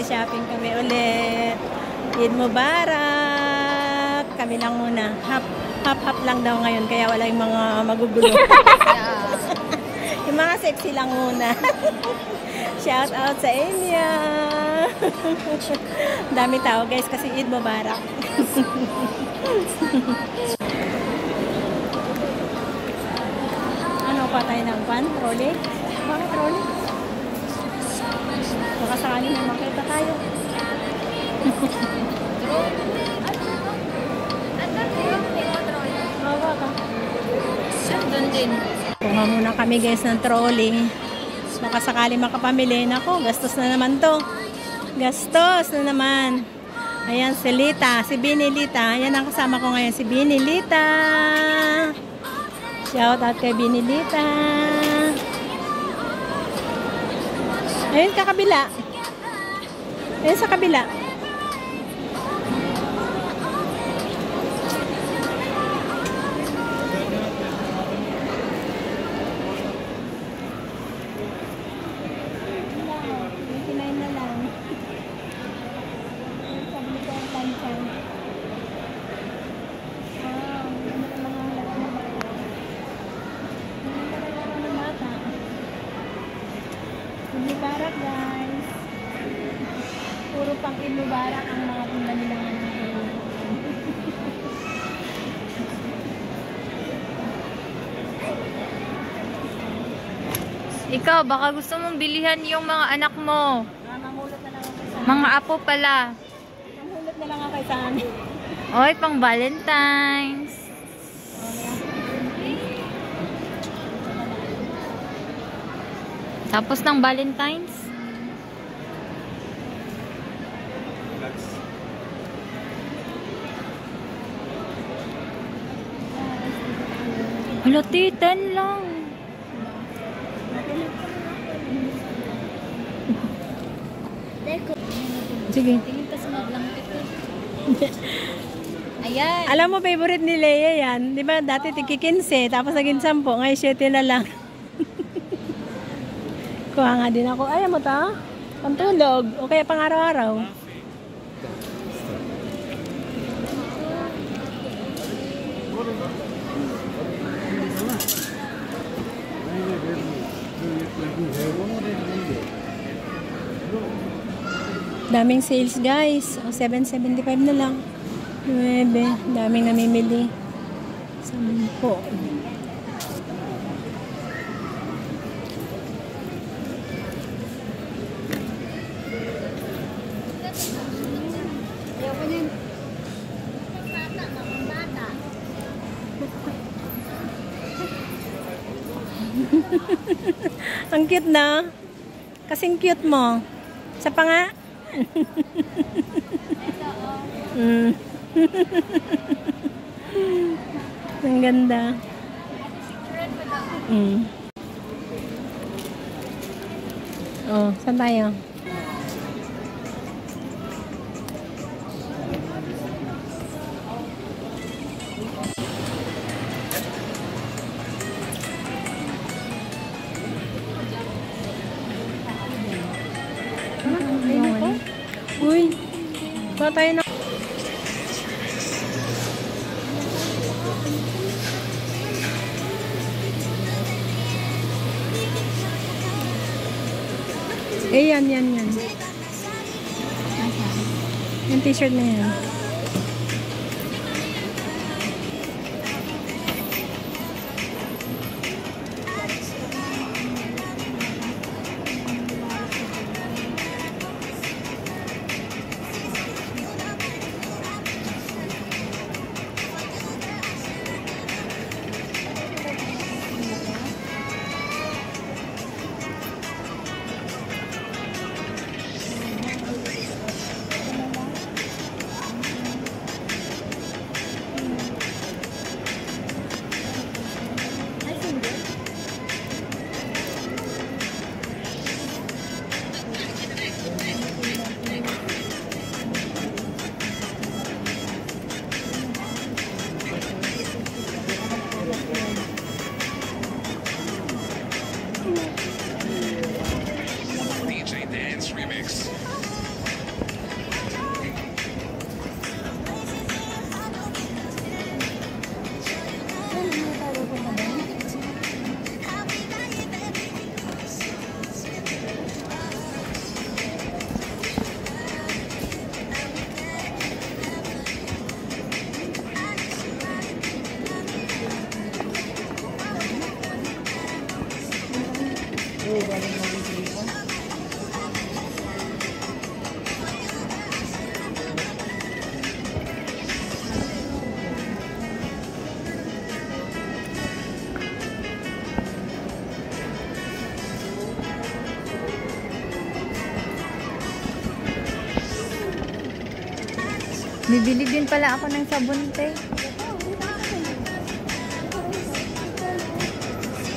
Shopping kami ulit. Eid Mubarak. Kami lang muna. Hap lang daw ngayon. Kaya wala yung mga magugulo. Yung mga sexy lang muna. Shout out sa inyo. Dami tao guys kasi Eid Mubarak. Ano pa tayo ng pan? Trolley? Bakit trolley? Baka sakali may makita tayo. Mawa ka. Doon din. Kuha muna kami guys ng trolley. Baka sakali makapamili. Nako, gastos na naman to. Gastos na naman. Ayan si Lita, si Binilita. Ayan ang kasama ko ngayon, si Binilita. Shout out kay Binilita. Ayun sa kabila. Ayun sa kabila. Mubarak guys. Puro pang Mubarak ang mga punta nila ngayon. Ikaw, baka gusto mong bilihan yung mga anak mo. Mamulot na lang ako sa Mga apo pala. Mamulot na lang ako sa amin. Oy, pang Valentine's. Tapos ng Valentine's. Hala, 10 lang. Sige. Ayan. Alam mo, favorite ni Leia yan. Di ba, dati tiki 15, tapos naging 10. Ngayon, 7 na lang. Kuha nga din ako. Ayaw mo ta? Pantulog. O kaya pang araw-araw. Daming sales guys. O, 7.75 na lang. 9. Daming namimili. 10. Ang cute na. Kasing cute mo. Sa pa nga. Ang ganda. Oh, saan tayo? Uy, ba tayo na? Eh, yan. Yung t-shirt na yan. galing mabibili ko. Bibili din pala ako ng sabon, te.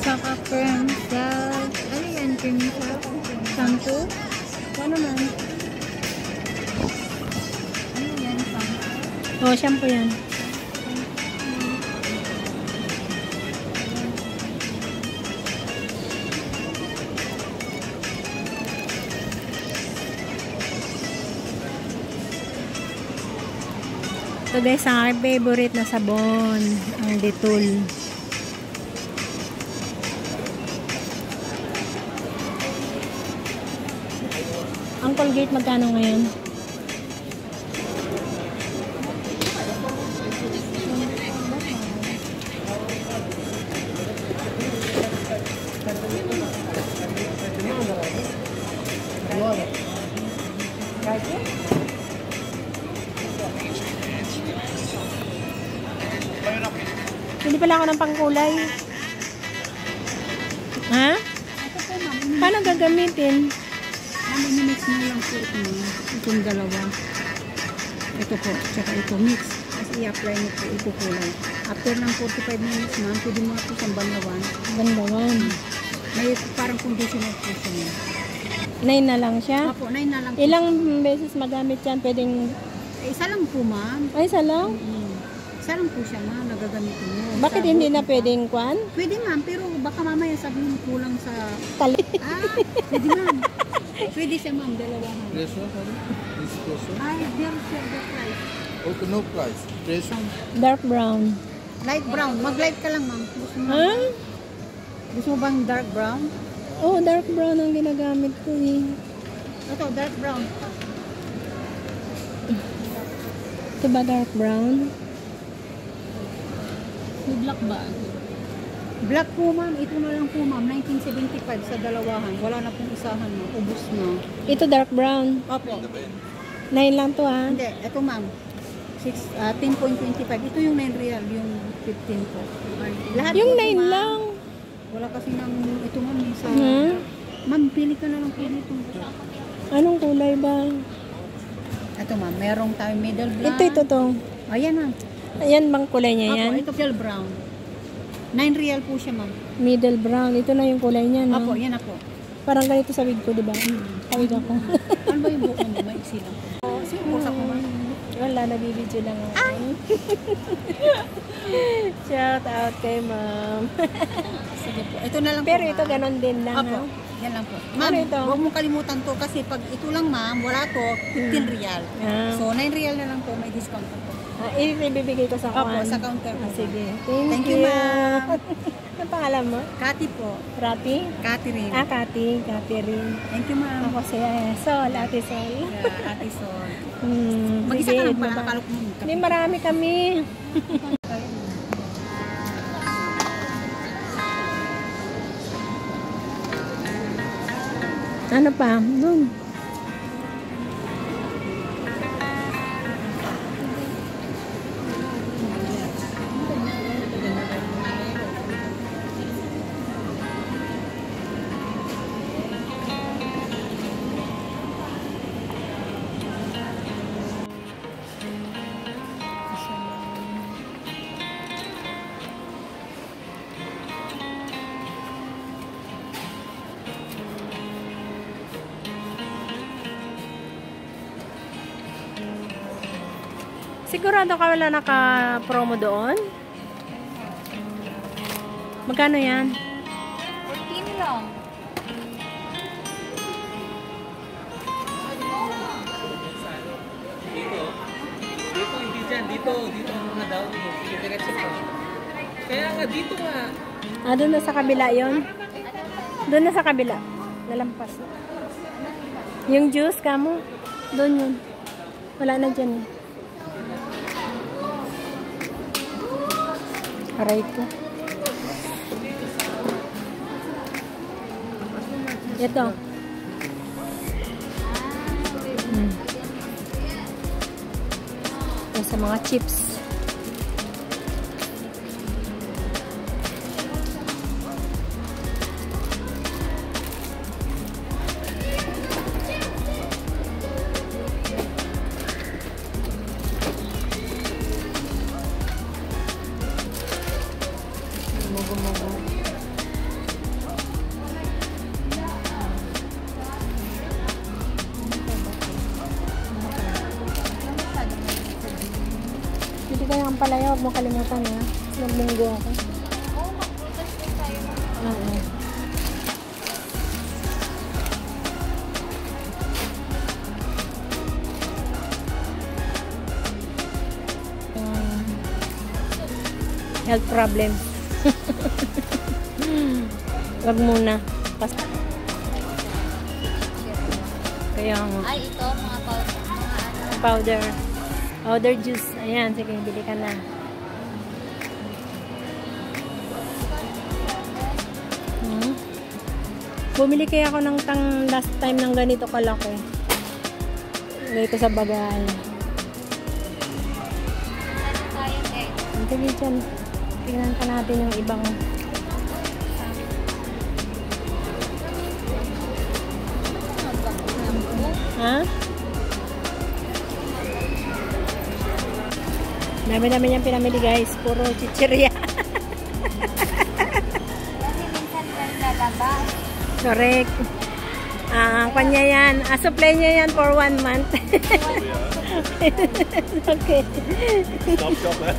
Saka cream salve. Ano yan? Cream salve? Shampoo? Ano naman? Ano yan? Shampoo? Oh, shampoo yan. Ito guys, ang aking favorite na sabon, ang Dettol. Ang Colgate magkano ngayon? Hindi pala ako ng pangkulay. Ha? Paano gagamitin? Mix na lang po ito. Itong dalawa. Ito po. Tsaka ito. Mix. Tapos i-apply nyo po. Ipukulay. After ng 45 minutes ma'am, pwede mo na po siyang banlawan. Bandawan. May parang conditioner po siya. 9 na lang siya? Apo, 9 na lang po. Ilang beses magamit yan? Pwedeng... Isa lang po ma'am. Ay, isa lang? Isa lang po siya ma'am. Nagagamitin mo. Bakit Sa hindi na buhok, pwedeng kwan? Pwede ma'am. Pero baka mamaya sabihin mo kulang sa... Tali. Pwede ma'am. Pwede siya ma'am. Dalawahan. Preso, sorry. This preso. Ay, there's the price. Okay, no price. Preso. Dark brown. Light brown. Mag-light ka lang ma'am. Gusto mo, Ha? gusto mo bang dark brown? Oh, dark brown ang ginagamit ko eh. Ito, dark brown. Ito ba dark brown? May black ba? Black po ma'am. Ito na lang po ma'am. 1975 sa dalawahan. Wala na pong isahan na. Ubus na. Ito dark brown. Opo. 9 lang to ha. Hindi. Ito ma'am. 10.25. Ito yung 9 real. Yung 15 po. Lahat Yung po, 9 ma'am. lang. Wala kasi nang ito ma'am. Sa... Hmm? Ma'am, pili ka na lang po dito. Anong kulay ba? Ito ma'am. Merong tayo middle brown. Ito. Ayan ma'am. Ayan bang kulay niya yan? Opo, ito middle brown. 9 real po siya ma'am. Middle brown. Ito na yung kulay niya, no? Opo, yan na po. Parang ganito sa wig ko, di ba? Kawig ako. Ano ba yung buko mo? Maiksi lang. Sige po sa kuma. Wala, nabibidyo lang ako. Shout out kay ma'am. Sige po. Ito na lang Pero po, ito ma'am. ganon din lang, Opo. ha? Yan lang po. Ano Ma'am, ito? huwag mong kalimutan to kasi pag ito lang ma'am, wala to, 15 real. Ah. So, 9 real na lang po, may discount po. Ibibigay ko sa Opo, kuwan. sa counter po. Sige. Thank you, ma'am. Ano pangalan mo? Kati po. Rati? Catherine. Kati. Catherine. Thank you, ma'am. Ako si Sol, Ate Sol. Yeah, Ate Sol. Mag-isa Sige, ka lang pala, baba. akala ko mo. Hindi, marami kami. Ano pa? Doon. Sigurado ka wala naka-promo doon? Magkano yan? 14 lang. Dito, hindi dyan. Dito nga daw. Diretso pa. Kaya nga, dito nga. Doon na sa kabila yon. Doon na sa kabila. Nalampas. Yung juice, kamo? Doon yun. Wala na dyan. Aray ko. Ito. Ito sa mga chips. Hindi kayo ang palaya, huwag mo kalimutan ha. Naglinggo ako. Oo, magputas din tayo. Oo. Health problem. Wag muna. Kaya nga. Ay, ito, mga powder. Mga ano. Powder. Powder juice. Ayan, sige, bili ka na. Bumili kaya ako ng last time ng ganito kalaki. Dito sa bagay. Ano tayo, eh? Sige dyan. Tingnan pa natin yung ibang. Ha? Dami-dami niyang pinamili guys. Puro chichirya. Kasi minsan lang lalabas. Correct. Kanya yan. Supply niya yan for 1 month. Okay. Stop shop, eh?